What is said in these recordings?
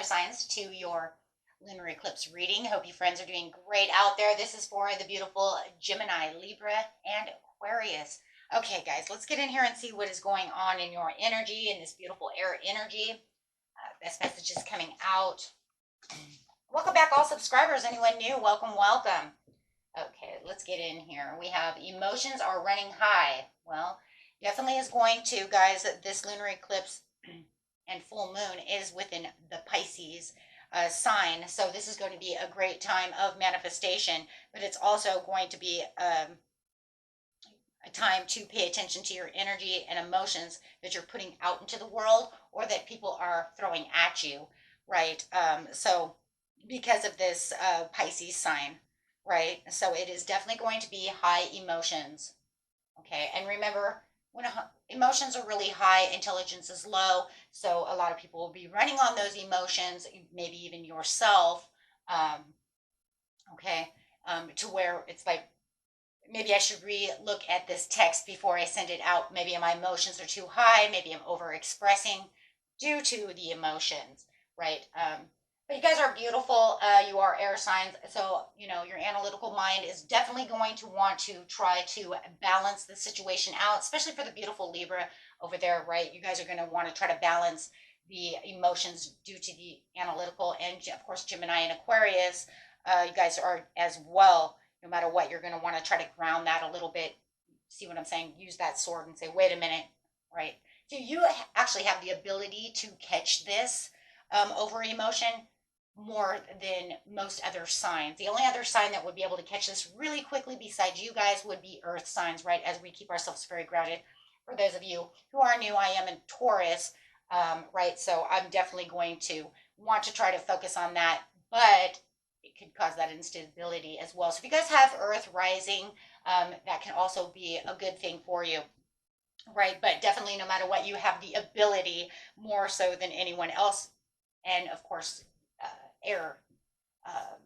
air signs to your lunar eclipse reading. Hope you friends are doing great out there. This is for the beautiful Gemini, Libra, and Aquarius. Okay, guys, let's get in here and see what is going on in your energy, in this beautiful air energy. Best messages coming out. Welcome back, all subscribers. Anyone new, welcome, welcome. Okay, let's get in here. We have emotions are running high. Well, definitely is going to, guys, this lunar eclipse and full moon is within the Pisces sign. So this is going to be a great time of manifestation, but it's also going to be a time to pay attention to your energy and emotions that you're putting out into the world or that people are throwing at you, right? So because of this Pisces sign, right? So it is definitely going to be high emotions, okay? And remember, when emotions are really high, intelligence is low. So a lot of people will be running on those emotions, maybe even yourself, okay? To where it's like, maybe I should re-look at this text before I send it out. Maybe my emotions are too high. Maybe I'm over-expressing due to the emotions, right? But you guys are beautiful. You are air signs. So, you know, your analytical mind is definitely going to want to try to balance the situation out, especially for the beautiful Libra over there, right? You guys are going to want to try to balance the emotions due to the analytical, and of course, Gemini and Aquarius, you guys are as well. No matter what, you're going to want to try to ground that a little bit. See what I'm saying? Use that sword and say, wait a minute, right? So you actually have the ability to catch this over emotion more than most other signs. The only other sign that would be able to catch this really quickly besides you guys would be earth signs, right? As we keep ourselves very grounded. For those of you who are new, I am in Taurus, right? So I'm definitely going to want to try to focus on that, but it could cause that instability as well. So if you guys have earth rising, that can also be a good thing for you, right? But definitely, no matter what, you have the ability more so than anyone else. And of course, air, um,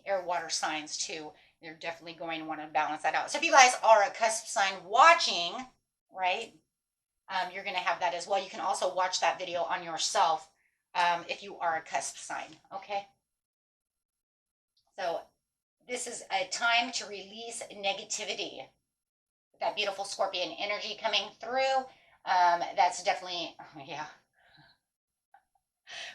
air water signs too. You're definitely going to want to balance that out. So if you guys are a cusp sign watching, right, you're going to have that as well. You can also watch that video on yourself if you are a cusp sign, okay? So this is a time to release negativity. That beautiful Scorpion energy coming through. That's definitely, yeah,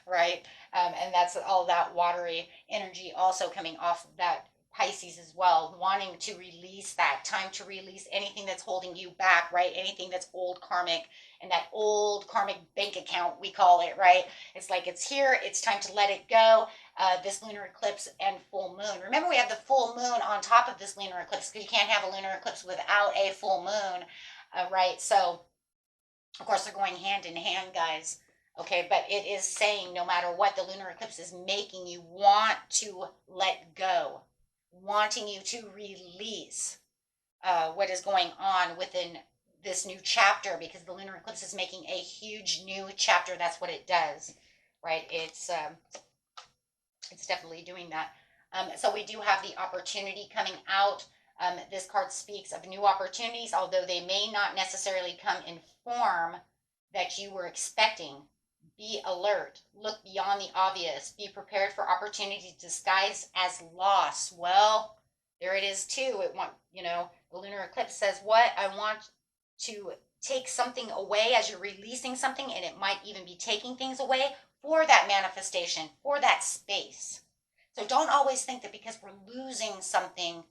right? And that's all that watery energy also coming off that Pisces as well, wanting to release that, time to release anything that's holding you back, right? Anything that's old karmic, and that old karmic bank account, we call it, right? It's like it's here, it's time to let it go. This lunar eclipse and full moon. Remember, we have the full moon on top of this lunar eclipse because you can't have a lunar eclipse without a full moon, right? So, of course, they're going hand in hand, guys. Okay, but it is saying no matter what, the lunar eclipse is making you want to let go, wanting you to release what is going on within this new chapter, because the lunar eclipse is making a huge new chapter. That's what it does, right? It's definitely doing that. So we do have the opportunity coming out. This card speaks of new opportunities, although they may not necessarily come in form that you were expecting. Be alert. Look beyond the obvious. Be prepared for opportunities disguised as loss. Well, there it is too. The lunar eclipse says what? I want to take something away as you're releasing something, and it might even be taking things away for that manifestation, for that space. So don't always think that because we're losing something,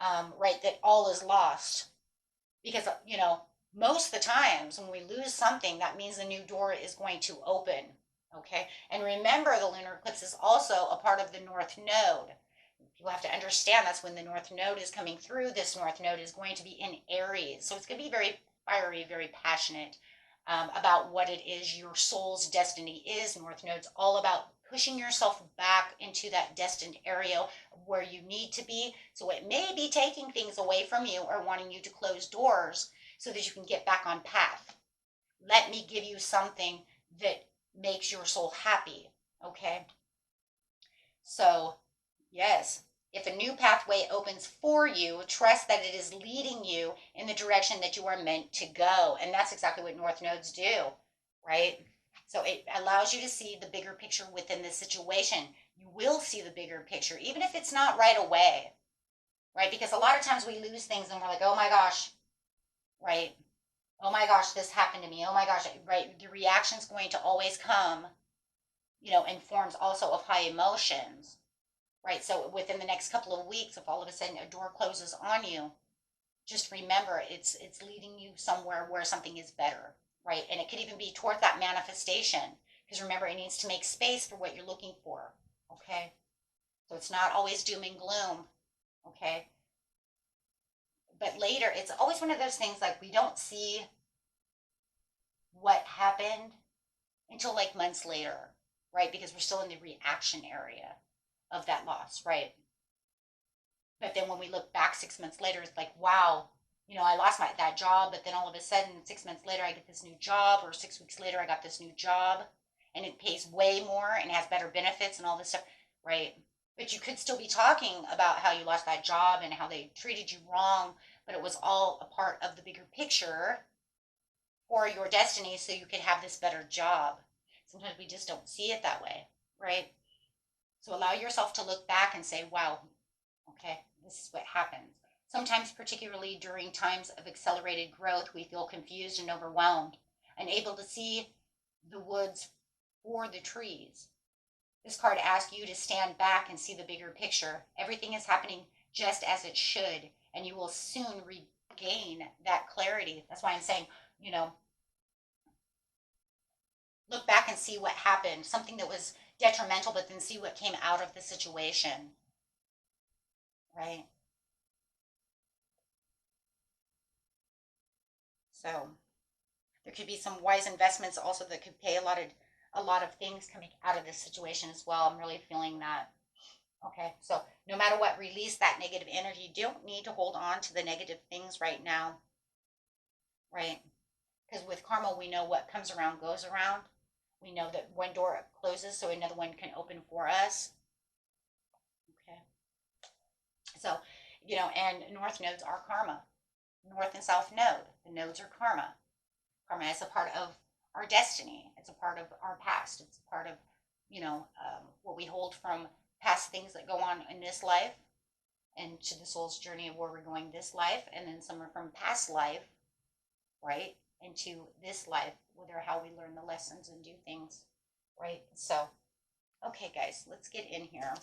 right, that all is lost. Because, most of the times when we lose something, that means the new door is going to open, okay? And remember, the lunar eclipse is also a part of the North Node. You have to understand that's when the North Node is coming through. This North Node is going to be in Aries. So it's going to be very fiery, very passionate about what it is your soul's destiny is. North Node's all about pushing yourself back into that destined area where you need to be. So it may be taking things away from you or wanting you to close doors so that you can get back on path. Let me give you something that makes your soul happy, okay? So, yes, if a new pathway opens for you, trust that it is leading you in the direction that you are meant to go. And that's exactly what North Nodes do, right? So it allows you to see the bigger picture within the situation. You will see the bigger picture, even if it's not right away, right? Because a lot of times we lose things and we're like, oh my gosh, right? Oh my gosh, this happened to me. Oh my gosh, right? The reaction's going to always come, in forms also of high emotions, right? So within the next couple of weeks, if all of a sudden a door closes on you, just remember it's leading you somewhere where something is better, right? And it could even be toward that manifestation, because remember, it needs to make space for what you're looking for, okay? So it's not always doom and gloom, okay? But later, it's always one of those things like we don't see what happened until like months later, right? Because we're still in the reaction area of that loss, right? But then when we look back 6 months later, it's like, wow, I lost that job, but then all of a sudden 6 months later I get this new job, or 6 weeks later I got this new job, and it pays way more and has better benefits and all this stuff, right? But you could still be talking about how you lost that job and how they treated you wrong, but it was all a part of the bigger picture for your destiny so you could have this better job. Sometimes we just don't see it that way, right? So allow yourself to look back and say, wow, okay, this is what happens. Sometimes, particularly during times of accelerated growth, we feel confused and overwhelmed, unable to see the woods for the trees. This card asks you to stand back and see the bigger picture. Everything is happening just as it should, and you will soon regain that clarity. That's why I'm saying, look back and see what happened, something that was detrimental, but then see what came out of the situation, right? So there could be some wise investments also that could pay a lot of things coming out of this situation as well. I'm really feeling that. Okay, so no matter what, release that negative energy. You don't need to hold on to the negative things right now, right? Because with karma, we know what comes around goes around. We know that one door closes, so another one can open for us. Okay. So, and north nodes are karma. North and south node. The nodes are karma. Karma is a part of our destiny. It's a part of our past. It's a part of, what we hold from past things that go on in this life and to the soul's journey of where we're going this life. And then some are from past life, right? Into this life, whether how we learn the lessons and do things, right? So, okay, guys, let's get in here.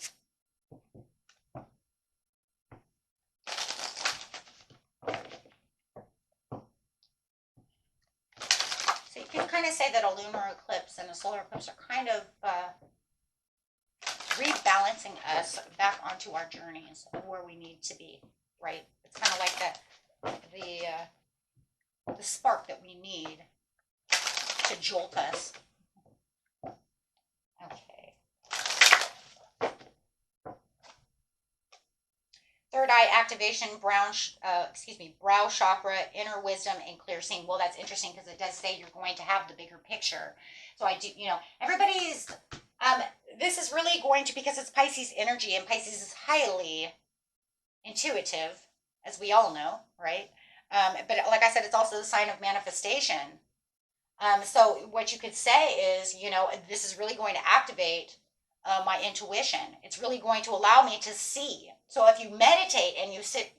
So you can kind of say that a lunar eclipse and a solar eclipse are kind of rebalancing us back onto our journeys of where we need to be, right? It's kind of like the spark that we need to jolt us. Okay. Third eye activation, brow chakra, inner wisdom, and clear seeing. Well, that's interesting because it does say you're going to have the bigger picture. So I do, everybody's, this is really going to, because it's Pisces energy, and Pisces is highly intuitive, as we all know, right? But like I said, it's also the sign of manifestation. So what you could say is, this is really going to activate my intuition. It's really going to allow me to see. So if you meditate and you sit,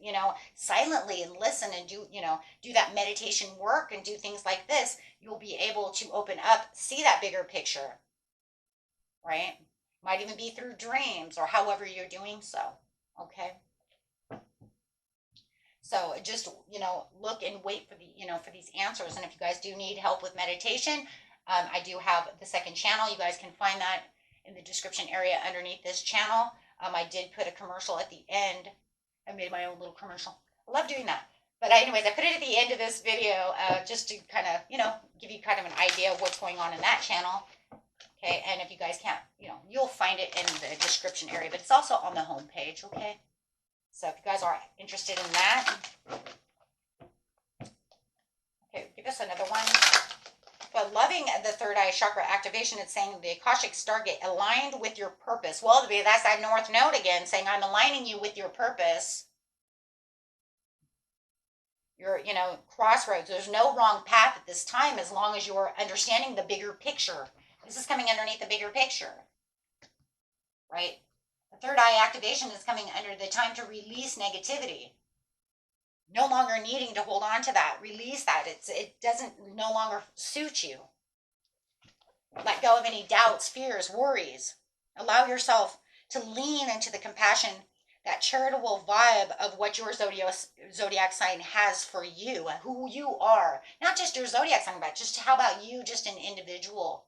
silently and listen and do that meditation work and do things like this, you'll be able to open up, see that bigger picture, right? Might even be through dreams or however you're doing so, okay? So just, look and wait for for these answers. And if you guys do need help with meditation, I do have the second channel. You guys can find that in the description area underneath this channel. I did put a commercial at the end. I made my own little commercial. I love doing that. But anyways, I put it at the end of this video just to kind of, give you kind of an idea of what's going on in that channel. Okay, and if you guys can't, you'll find it in the description area, but it's also on the home page, okay? So if you guys are interested in that, okay, give us another one. But loving the third eye chakra activation, it's saying the Akashic Stargate aligned with your purpose. Well, that's that north node again, saying I'm aligning you with your purpose. You're, crossroads. There's no wrong path at this time as long as you're understanding the bigger picture. This is coming underneath the bigger picture, right? The third eye activation is coming under the time to release negativity. No longer needing to hold on to that. Release that. It doesn't no longer suit you. Let go of any doubts, fears, worries. Allow yourself to lean into the compassion, that charitable vibe of what your zodiac sign has for you, who you are. Not just your zodiac sign, but just how about you, just an individual.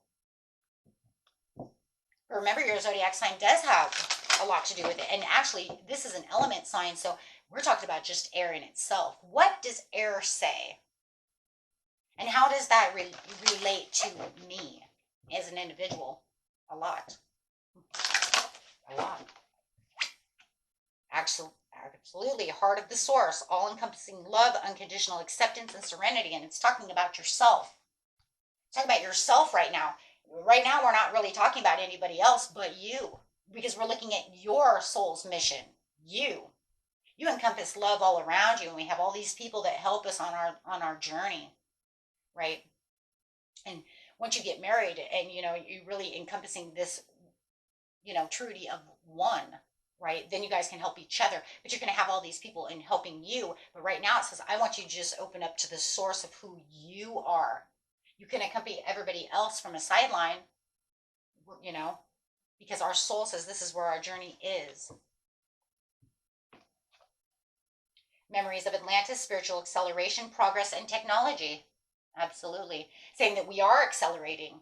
Remember, your zodiac sign does have a lot to do with it. And actually, this is an element sign, so we're talking about just air in itself. What does air say? And how does that relate to me as an individual? A lot. A lot. Absolutely. Heart of the source, all-encompassing love, unconditional acceptance, and serenity. And it's talking about yourself. It's talking about yourself right now. Right now, we're not really talking about anybody else but you, because we're looking at your soul's mission. You encompass love all around you, and we have all these people that help us on our journey, right? And once you get married, and you're really encompassing this, truity of one, right? Then you guys can help each other, but you're going to have all these people in helping you. But right now, it says, I want you to just open up to the source of who you are. You can accompany everybody else from a sideline, because our soul says this is where our journey is. Memories of Atlantis, spiritual acceleration, progress, and technology. Absolutely. Saying that we are accelerating.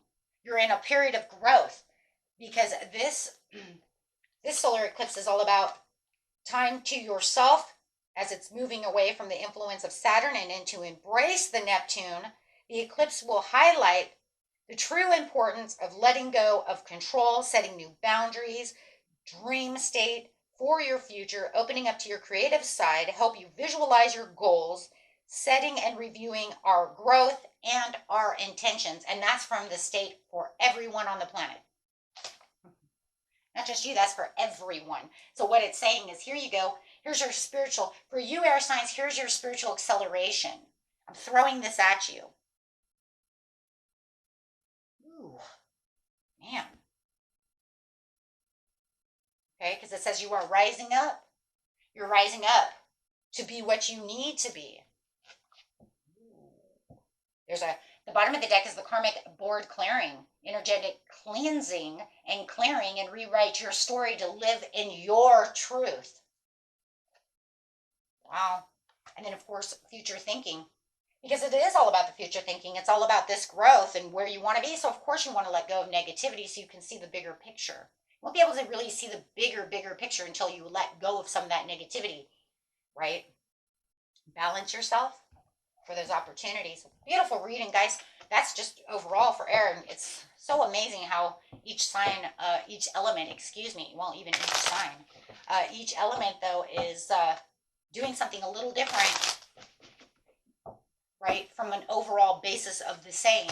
You're in a period of growth, because this solar eclipse is all about time to yourself as it's moving away from the influence of Saturn and into embrace the Neptune. The eclipse will highlight the true importance of letting go of control, setting new boundaries, dream state for your future, opening up to your creative side, help you visualize your goals, setting and reviewing our growth and our intentions. And that's from the state for everyone on the planet. Not just you, that's for everyone. So what it's saying is, here you go. Here's your spiritual, for you air signs, here's your spiritual acceleration. I'm throwing this at you. Ooh, man. Okay, because it says you are rising up. You're rising up to be what you need to be. The bottom of the deck is the karmic board clearing, energetic cleansing and clearing, and rewrite your story to live in your truth. Wow. And then, of course, future thinking, because it is all about the future thinking. It's all about this growth and where you want to be. So, of course, you want to let go of negativity so you can see the bigger picture. You won't be able to really see the bigger picture until you let go of some of that negativity, right? Balance yourself for those opportunities. Beautiful reading, guys. That's just overall for air. And it's so amazing how each sign, each element, well, even each sign, each element, though, is doing something a little different, right, from an overall basis of the same.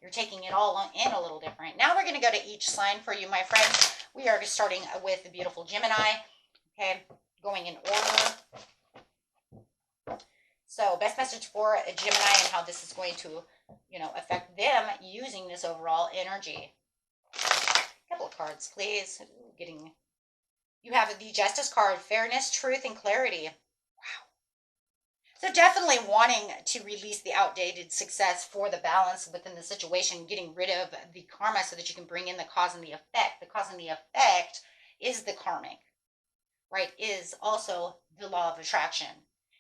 You're taking it all in a little different. Now we're going to go to each sign for you, my friends. We are starting with the beautiful Gemini, okay, going in order. So best message for a Gemini and how this is going to, affect them using this overall energy. A couple of cards, please. You have the Justice card, fairness, truth, and clarity. Wow. So definitely wanting to release the outdated success for the balance within the situation, getting rid of the karma so that you can bring in the cause and the effect. The cause and the effect is the karmic, right? Is also the law of attraction.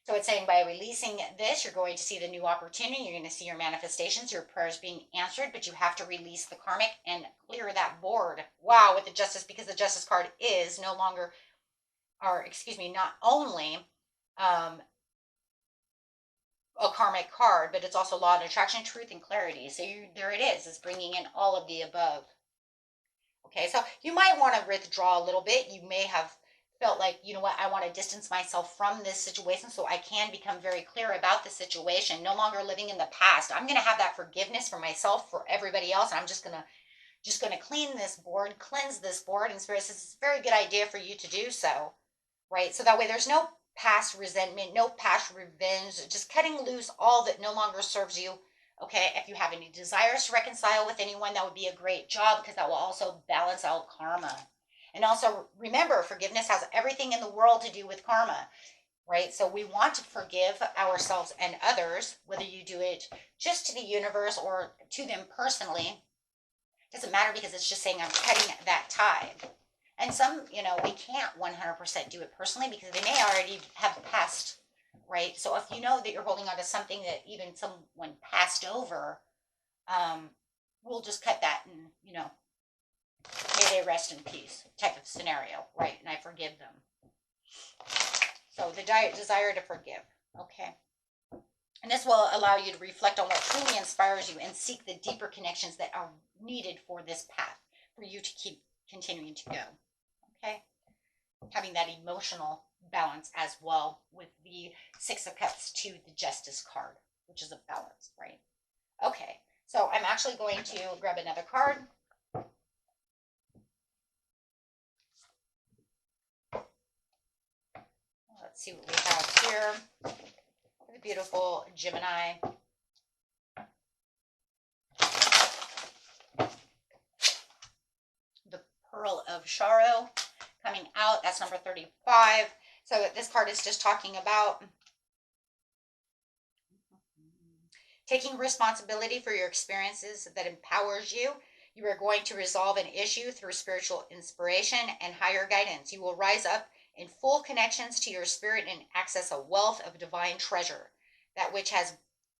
So it's saying by releasing this, you're going to see the new opportunity. You're going to see your manifestations, your prayers being answered, but you have to release the karmic and clear that board. Wow, with the Justice, because the Justice card is not only a karmic card, but it's also law of attraction, truth, and clarity. So there it is. It's bringing in all of the above. Okay, so you might want to withdraw a little bit. You may have felt like, I want to distance myself from this situation so I can become very clear about the situation, no longer living in the past. I'm going to have that forgiveness for myself, for everybody else, and I'm just going to cleanse this board, and Spirit says it's a very good idea for you to do so, right? So that way there's no past resentment, no past revenge, just cutting loose all that no longer serves you. Okay, if you have any desires to reconcile with anyone, that would be a great job because that will also balance out karma. And also remember, forgiveness has everything in the world to do with karma, right? So we want to forgive ourselves and others, whether you do it just to the universe or to them personally. It doesn't matter because it's just saying I'm cutting that tie. And some, we can't 100% do it personally because they may already have passed, right? So if you know that you're holding on to something that even someone passed over, we'll just cut that and, may they rest in peace type of scenario, right? And I forgive them. So the desire to forgive, okay? And this will allow you to reflect on what truly inspires you and seek the deeper connections that are needed for this path, for you to keep continuing to go, okay? Having that emotional balance as well with the Six of Cups to the Justice card, which is a balance, right? Okay, so I'm actually going to grab another card. Let's see what we have here. The beautiful Gemini. The Pearl of Shara coming out. That's number 35. So this card is just talking about taking responsibility for your experiences that empowers you. You are going to resolve an issue through spiritual inspiration and higher guidance. You will rise up in full connections to your spirit and access a wealth of divine treasure. That which has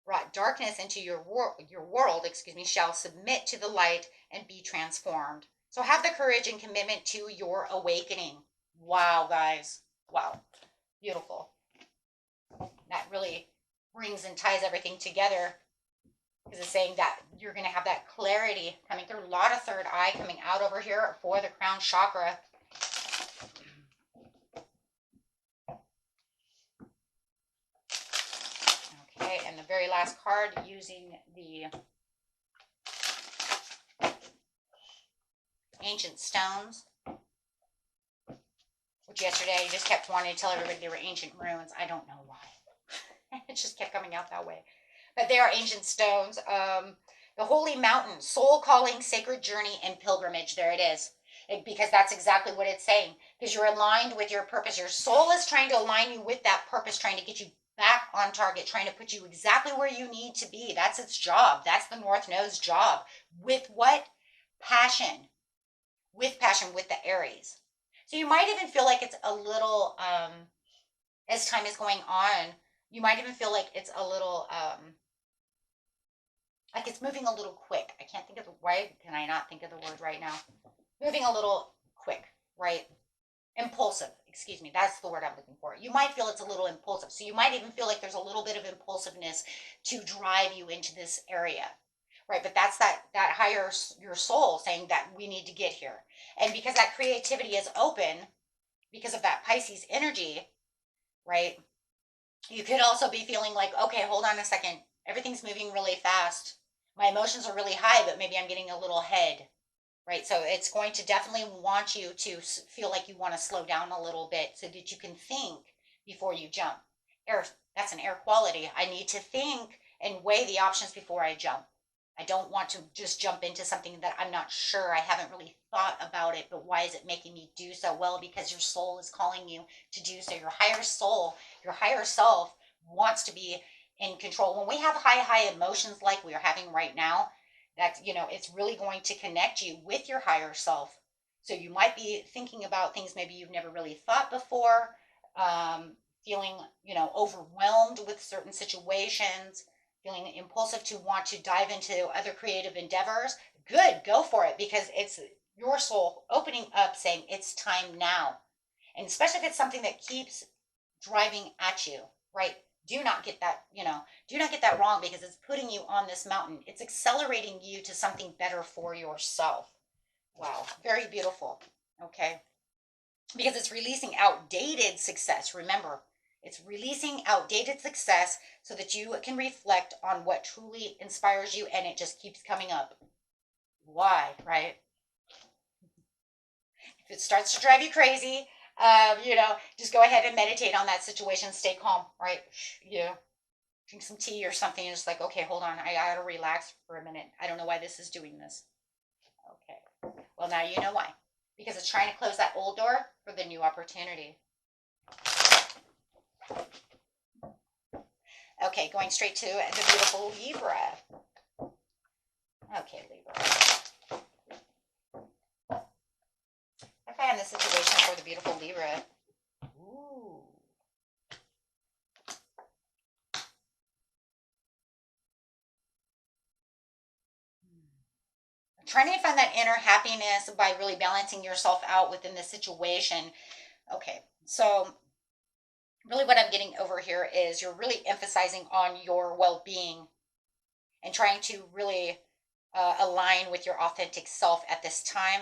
brought darkness into your world, shall submit to the light and be transformed. So have the courage and commitment to your awakening. Wow, guys. Wow. Beautiful. That really brings and ties everything together because it's saying that you're going to have that clarity coming through. A lot of third eye coming out over here for the crown chakra. Okay, and the very last card using the ancient stones, which yesterday I just kept wanting to tell everybody they were ancient runes. I don't know why. It just kept coming out that way. But they are ancient stones. The Holy Mountain, soul calling, sacred journey, and pilgrimage. There it is. Because that's exactly what it's saying. Because you're aligned with your purpose. Your soul is trying to align you with that purpose, trying to get you back on target, trying to put you exactly where you need to be. That's its job. That's the North Node's job. With what? Passion. With passion, with the Aries. So you might even feel like it's a little, as time is going on, you might even feel like it's a little, like it's moving a little quick. I can't think of the, why can I not think of the word right now? Moving a little quick, right? Impulsive, excuse me. That's the word I'm looking for. You might feel it's a little impulsive. So you might even feel like there's a little bit of impulsiveness to drive you into this area, right? But that's that higher, your soul saying that we need to get here. And because that creativity is open, because of that Pisces energy, right? You could also be feeling like, okay, hold on a second. Everything's moving really fast. My emotions are really high, but maybe I'm getting a little ahead, right? So it's going to definitely want you to feel like you want to slow down a little bit so that you can think before you jump. Air, that's an air quality. I need to think and weigh the options before I jump. I don't want to just jump into something that I'm not sure. I haven't really thought about it, but why is it making me do so? Well, because your soul is calling you to do so. Your higher soul, your higher self wants to be in control. When we have high emotions like we are having right now, that's, it's really going to connect you with your higher self. So you might be thinking about things maybe you've never really thought before, feeling, overwhelmed with certain situations, feeling impulsive to want to dive into other creative endeavors. Good, go for it, because it's your soul opening up saying it's time now. And especially if it's something that keeps driving at you, right? Do not get that, do not get that wrong, because it's putting you on this mountain. It's accelerating you to something better for yourself. Wow, very beautiful. Okay. Because it's releasing outdated success. Remember, it's releasing outdated success so that you can reflect on what truly inspires you, and it just keeps coming up. Why, right? If it starts to drive you crazy, Just go ahead and meditate on that situation. Stay calm, right? Drink some tea or something. And just like, okay, hold on. I gotta relax for a minute. I don't know why this is doing this. Okay. Well, now you know why. Because it's trying to close that old door for the new opportunity. Okay, going straight to the beautiful Libra. Okay, Libra. Okay, in the situation for the beautiful Libra. Ooh. Trying to find that inner happiness by really balancing yourself out within the situation. Okay, so really what I'm getting over here is you're really emphasizing on your well-being and trying to really align with your authentic self at this time.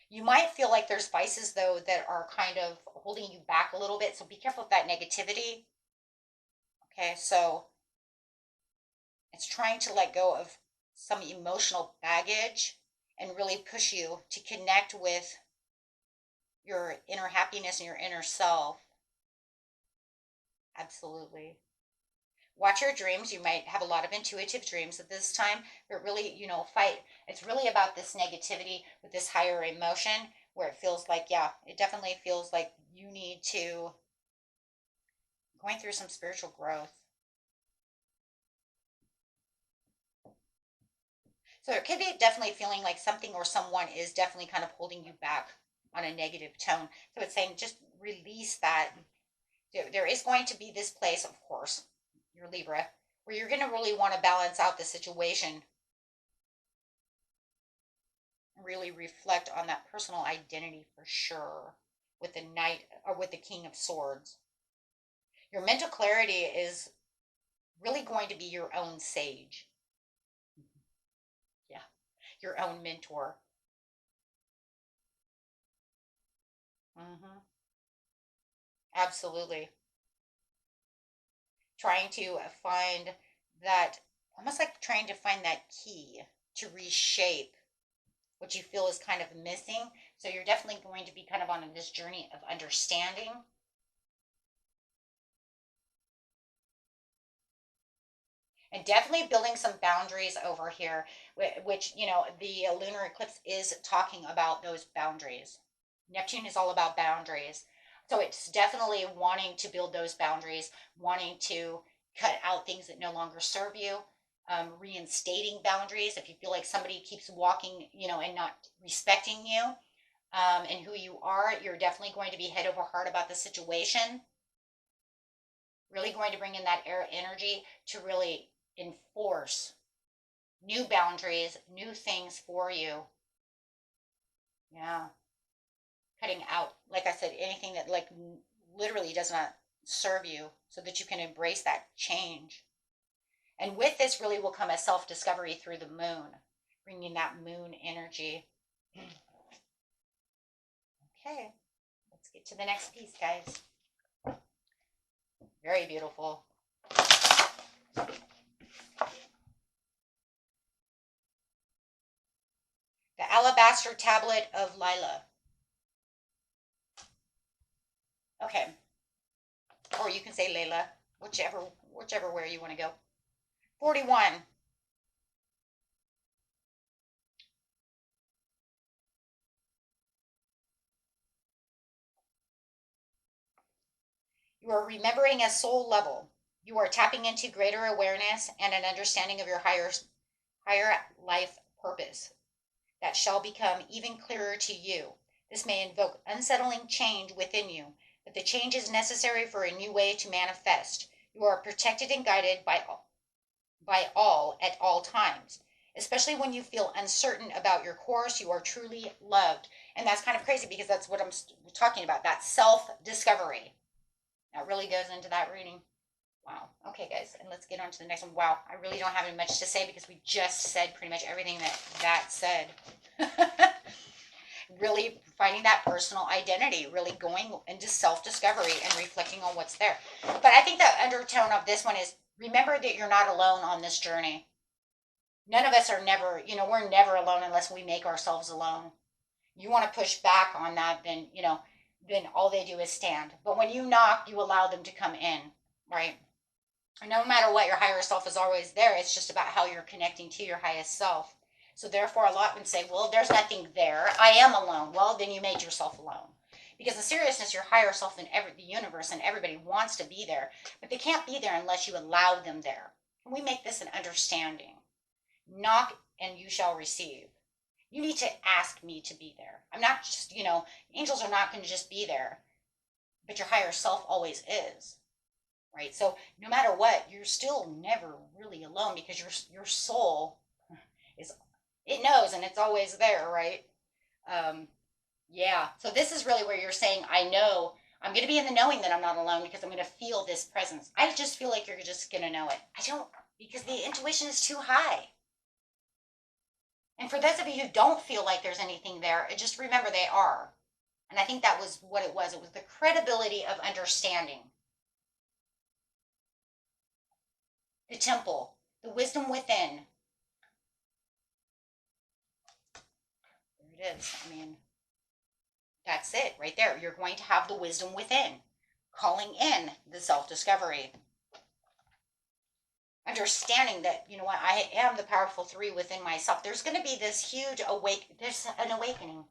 You might feel like there's vices though that are kind of holding you back a little bit, so be careful with that negativity. Okay, so it's trying to let go of some emotional baggage and really push you to connect with your inner happiness and your inner self. Absolutely. Watch your dreams. You might have a lot of intuitive dreams at this time, but really, fight. It's really about this negativity with this higher emotion where it feels like, yeah, it definitely feels like you need to going through some spiritual growth. So it could be definitely feeling like something or someone is definitely kind of holding you back on a negative tone. So it's saying just release that. There is going to be this place, of course, your Libra, where you're going to really want to balance out the situation, really reflect on that personal identity for sure with the Knight or with the King of Swords. Your mental clarity is really going to be your own sage. Yeah, your own mentor. Mm-hmm. Absolutely. Trying to find that, almost like trying to find that key to reshape what you feel is kind of missing. So you're definitely going to be kind of on this journey of understanding. And definitely building some boundaries over here, which, the lunar eclipse is talking about those boundaries. Neptune is all about boundaries. So it's definitely wanting to build those boundaries, wanting to cut out things that no longer serve you, reinstating boundaries. If you feel like somebody keeps walking, and not respecting you and who you are, you're definitely going to be head over heart about the situation. Really going to bring in that air energy to really enforce new boundaries, new things for you. Yeah. Cutting out, like I said, anything that like literally does not serve you so that you can embrace that change. And with this really will come a self-discovery through the moon, bringing that moon energy. Okay, let's get to the next piece, guys. Very beautiful. The alabaster tablet of Lila. Okay, or you can say Layla, whichever where you want to go. 41. You are remembering a soul level. You are tapping into greater awareness and an understanding of your higher life purpose that shall become even clearer to you. This may invoke unsettling change within you, but the change is necessary for a new way to manifest. You are protected and guided by all at all times. Especially when you feel uncertain about your course, you are truly loved. And that's kind of crazy because that's what I'm talking about, that self-discovery. That really goes into that reading. Wow. Okay, guys, and let's get on to the next one. Wow, I really don't have much to say because we just said pretty much everything that said. Really finding that personal identity, really going into self-discovery and reflecting on what's there. But I think the undertone of this one is remember that you're not alone on this journey. None of us are never, we're never alone unless we make ourselves alone. You want to push back on that, then, then all they do is stand. But when you knock, you allow them to come in, right? And no matter what, your higher self is always there. It's just about how you're connecting to your highest self. So therefore, a lot would say, well, there's nothing there. I am alone. Well, then you made yourself alone. Because the seriousness, your higher self and the universe and everybody wants to be there, but they can't be there unless you allow them there. And we make this an understanding. Knock and you shall receive. You need to ask me to be there. I'm not just, angels are not going to just be there, but your higher self always is, right? So no matter what, you're still never really alone because your soul it knows and it's always there, right? Yeah. So this is really where you're saying, I know I'm going to be in the knowing that I'm not alone because I'm going to feel this presence. I just feel like you're just going to know it. I don't, because the intuition is too high. And for those of you who don't feel like there's anything there, just remember they are. And I think that was what it was. It was the credibility of understanding. The temple, the wisdom within. There it is. I mean, that's it right there. You're going to have the wisdom within, calling in the self-discovery. Understanding that, you know what, I am the powerful three within myself. There's going to be this huge there's an awakening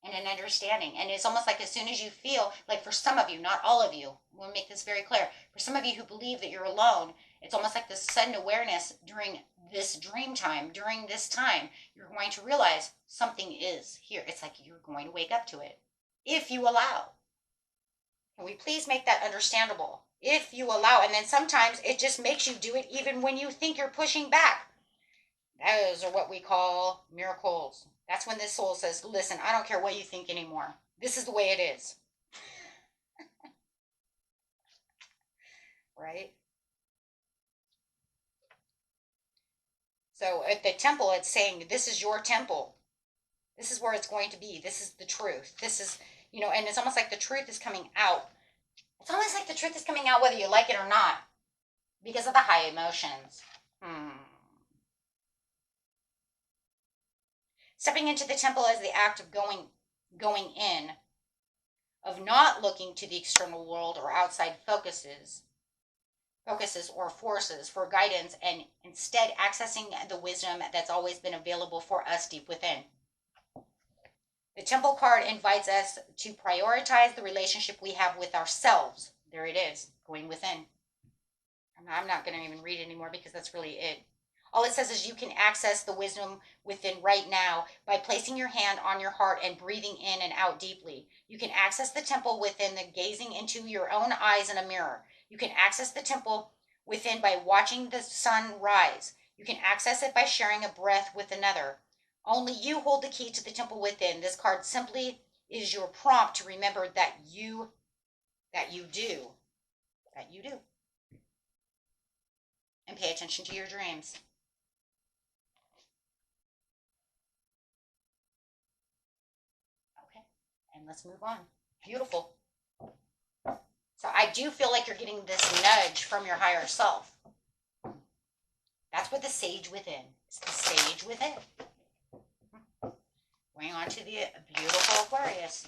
and an understanding. And it's almost like as soon as you feel, like for some of you, not all of you, we'll make this very clear. For some of you who believe that you're alone, it's almost like this sudden awareness during this dream time, during this time, you're going to realize something is here. It's like you're going to wake up to it if you allow. Can we please make that understandable? If you allow, and then sometimes it just makes you do it even when you think you're pushing back. Those are what we call miracles. That's when this soul says, listen, I don't care what you think anymore. This is the way it is. Right? So at the temple, it's saying, this is your temple. This is where it's going to be. This is the truth. This is, and it's almost like the truth is coming out. It's almost like the truth is coming out whether you like it or not because of the high emotions. Stepping into the temple is the act of going in, of not looking to the external world or outside focuses or forces for guidance, and instead accessing the wisdom that's always been available for us deep within. The temple card invites us to prioritize the relationship we have with ourselves. There it is, going within. I'm not going to even read anymore because that's really it. All it says is you can access the wisdom within right now by placing your hand on your heart and breathing in and out deeply. You can access the temple within the gazing into your own eyes in a mirror. You can access the temple within by watching the sun rise. You can access it by sharing a breath with another. Only you hold the key to the temple within. This card simply is your prompt to remember that you do. And pay attention to your dreams. Okay, and let's move on. Beautiful. So I do feel like you're getting this nudge from your higher self. That's what the sage within. It's the sage within. Going on to the beautiful Aquarius.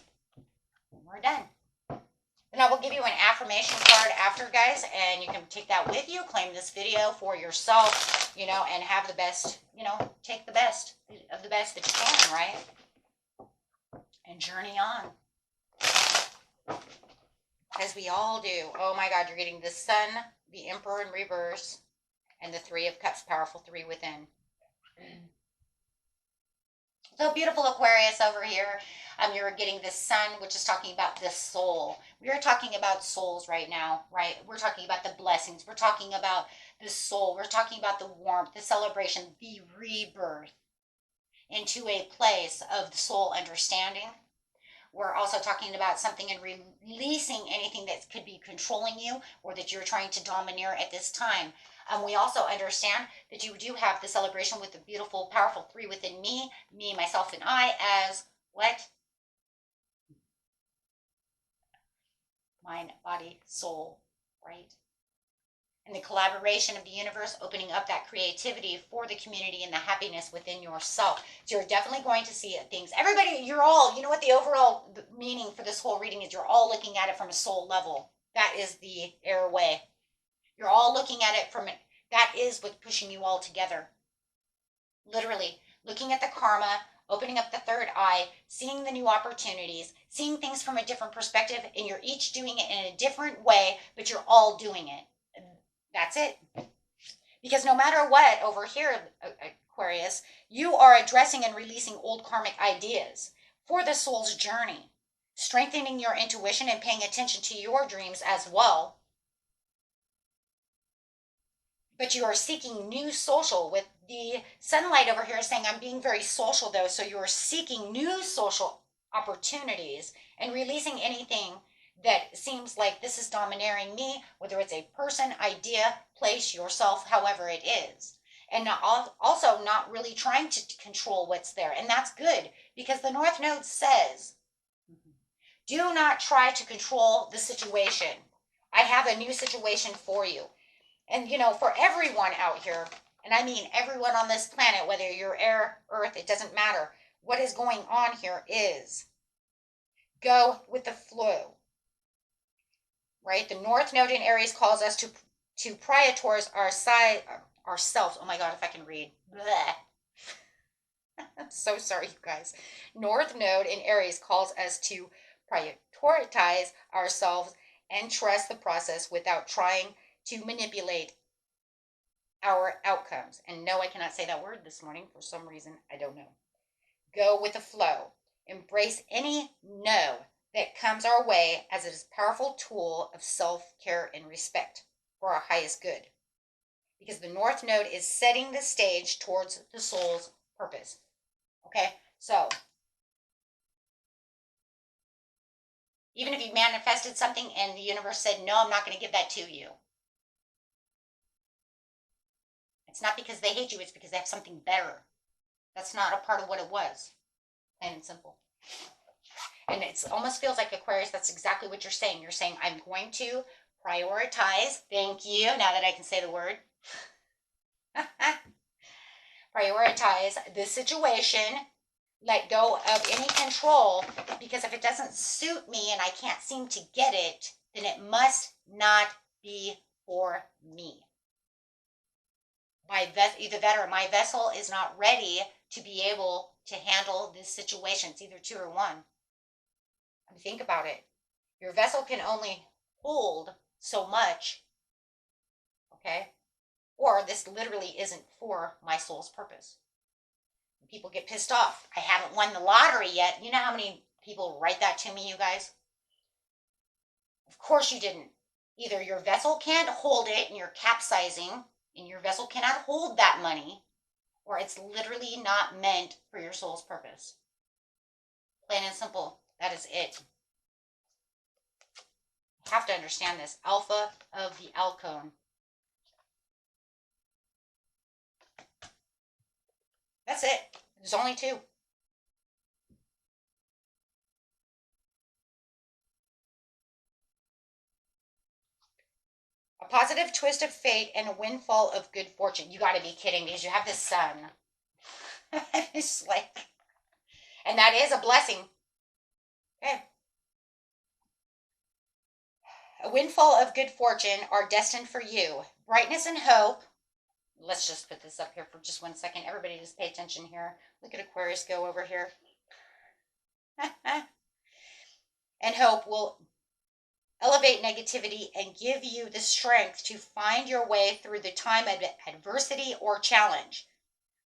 We're done. And I will give you an affirmation card after, guys, and you can take that with you, claim this video for yourself, and have the best, take the best of the best that you can, right? And journey on. As we all do. Oh my God, you're getting the Sun, the Emperor in reverse, and the Three of Cups, powerful three within. So beautiful Aquarius over here. You're getting the Sun, which is talking about the soul. We are talking about souls right now, right? We're talking about the blessings. We're talking about the soul. We're talking about the warmth, the celebration, the rebirth into a place of soul understanding. We're also talking about something and releasing anything that could be controlling you or that you're trying to domineer at this time. We also understand that you do have the celebration with the beautiful, powerful three within me, myself, and I as what? Mind, body, soul, right? and the collaboration of the universe, opening up that creativity for the community and the happiness within yourself. So you're definitely going to see things. Everybody, you're all, you know what the overall meaning for this whole reading is? You're all looking at it from a soul level. That is the airway. You're all looking at it from it. That is what's pushing you all together. Literally, looking at the karma, opening up the third eye, seeing the new opportunities, seeing things from a different perspective, and you're each doing it in a different way, but you're all doing it. That's it. Because no matter what, over here, Aquarius, you are addressing and releasing old karmic ideas for the soul's journey, strengthening your intuition and paying attention to your dreams as well. But you are seeking new social. With the sunlight over here saying I'm being very social though, so you are seeking new social opportunities and releasing anything that seems like this is domineering me, whether it's a person, idea, place, yourself, however it is. And also not really trying to control what's there. And that's good, because the North Node says, do not try to control the situation. I have a new situation for you. And, you know, for everyone out here, and I mean everyone on this planet, whether you're air, earth, it doesn't matter. What is going on here is go with the flow, right? The North Node in Aries calls us to prioritize ourselves. Oh my God, if I can read. I'm so sorry, you guys. North Node in Aries calls us to prioritize ourselves and trust the process without trying to manipulate our outcomes. And no, I cannot say that word this morning for some reason. I don't know. Go with the flow. Embrace any no that comes our way, as it is a powerful tool of self-care and respect for our highest good. Because the North Node is setting the stage towards the soul's purpose. Okay, so even if you manifested something and the universe said, no, I'm not going to give that to you, it's not because they hate you, it's because they have something better. That's not a part of what it was. Plain and simple. And it almost feels like, Aquarius, that's exactly what you're saying. You're saying, I'm going to prioritize, thank you, now that I can say the word, prioritize this situation, let go of any control, because if it doesn't suit me and I can't seem to get it, then it must not be for me. Either that or my vessel is not ready to be able to handle this situation. It's either two or one. I mean, think about it. Your vessel can only hold so much, okay? Or this literally isn't for my soul's purpose. People get pissed off. I haven't won the lottery yet. You know how many people write that to me, you guys? Of course you didn't. Either your vessel can't hold it and you're capsizing, and your vessel cannot hold that money, or it's literally not meant for your soul's purpose. Plain and simple. That is it. You have to understand this. Alpha of the Alcone. That's it. There's only two. A positive twist of fate and a windfall of good fortune. You got to be kidding, because you have the sun. It's like, and that is a blessing. Okay. A windfall of good fortune are destined for you. Brightness and hope. Let's just put this up here for just 1 second. Everybody just pay attention here. Look at Aquarius go over here. And hope will elevate negativity and give you the strength to find your way through the time of adversity or challenge.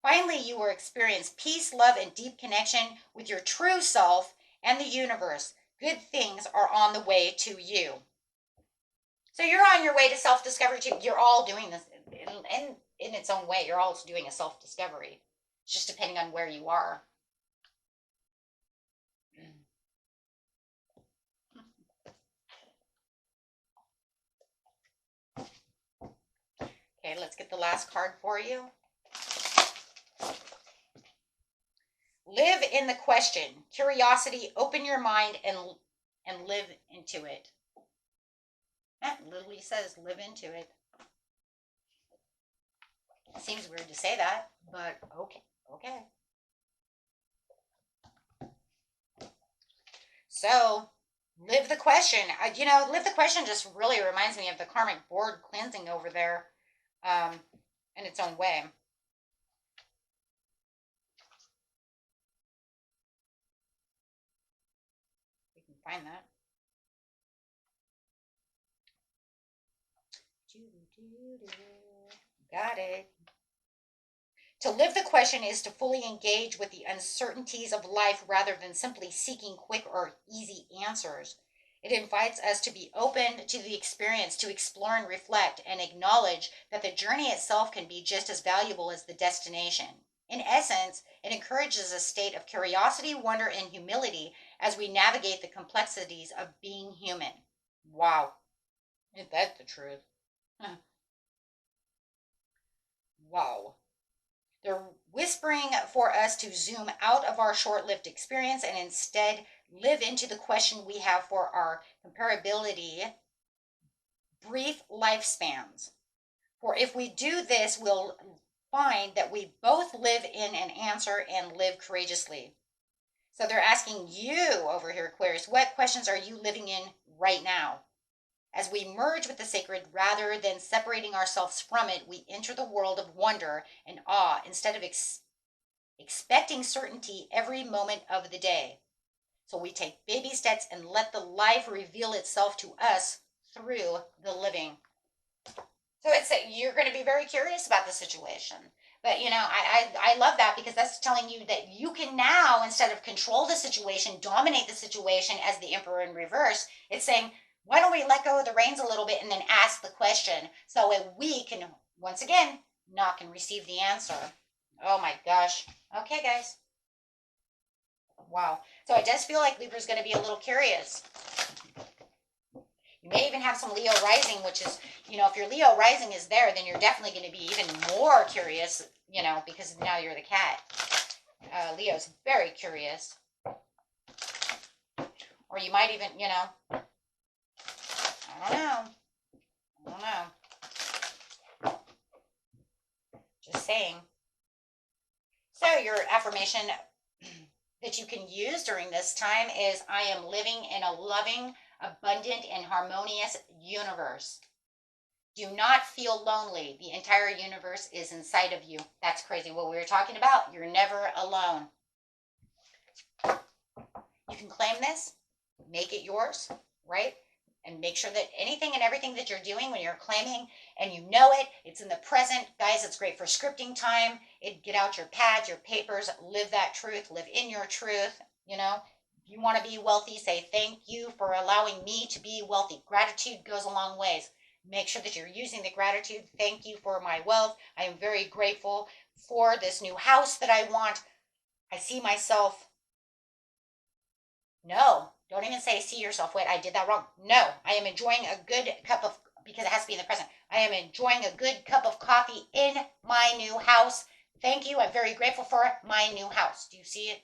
Finally, you will experience peace, love, and deep connection with your true self and the universe. Good things are on the way to you. So you're on your way to self-discovery too. You're all doing this in its own way. You're all doing a self-discovery. It's just depending on where you are. Okay, let's get the last card for you. Live in the question. Curiosity, open your mind and live into it. That literally says live into it. Seems weird to say that, but okay. Okay. So, live the question. Live the question just really reminds me of the karmic board cleansing over there, um, in its own way. We can find that. Got it. To live the question is to fully engage with the uncertainties of life rather than simply seeking quick or easy answers. It invites us to be open to the experience, to explore and reflect, and acknowledge that the journey itself can be just as valuable as the destination. In essence, it encourages a state of curiosity, wonder, and humility as we navigate the complexities of being human. Wow, isn't that the truth? Wow. They're whispering for us to zoom out of our short lived experience and instead live into the question we have for our comparability brief lifespans. For if we do this, we'll find that we both live in an answer and live courageously. So they're asking you over here, Aquarius, what questions are you living in right now? As we merge with the sacred rather than separating ourselves from it, we enter the world of wonder and awe instead of expecting certainty every moment of the day. So we take baby steps and let the life reveal itself to us through the living. So it's that you're going to be very curious about the situation. But I love that because that's telling you that you can now, instead of control the situation, dominate the situation as the emperor in reverse, it's saying, why don't we let go of the reins a little bit and then ask the question so that we can, once again, knock and receive the answer. Oh my gosh. Okay, guys. Wow. So it does feel like Libra's going to be a little curious. You may even have some Leo rising, which is, if your Leo rising is there, then you're definitely going to be even more curious, because now you're the cat. Leo's very curious. Or you might even, I don't know. Just saying. So your affirmation that you can use during this time is, I am living in a loving, abundant, and harmonious universe. Do not feel lonely. The entire universe is inside of you. That's crazy. What we were talking about, you're never alone. You can claim this, make it yours, right? And make sure that anything and everything that you're doing when you're claiming and you know it, it's in the present. Guys, it's great for scripting time. Get out your pads, your papers, live that truth, live in your truth. If you want to be wealthy, say thank you for allowing me to be wealthy. Gratitude goes a long ways. Make sure that you're using the gratitude. Thank you for my wealth. I am very grateful for this new house that I want. I see myself. No, don't even say see yourself. Wait, I did that wrong. No, I am enjoying a good cup of, because it has to be in the present. I am enjoying a good cup of coffee in my new house. Thank you. I'm very grateful for my new house. Do you see it?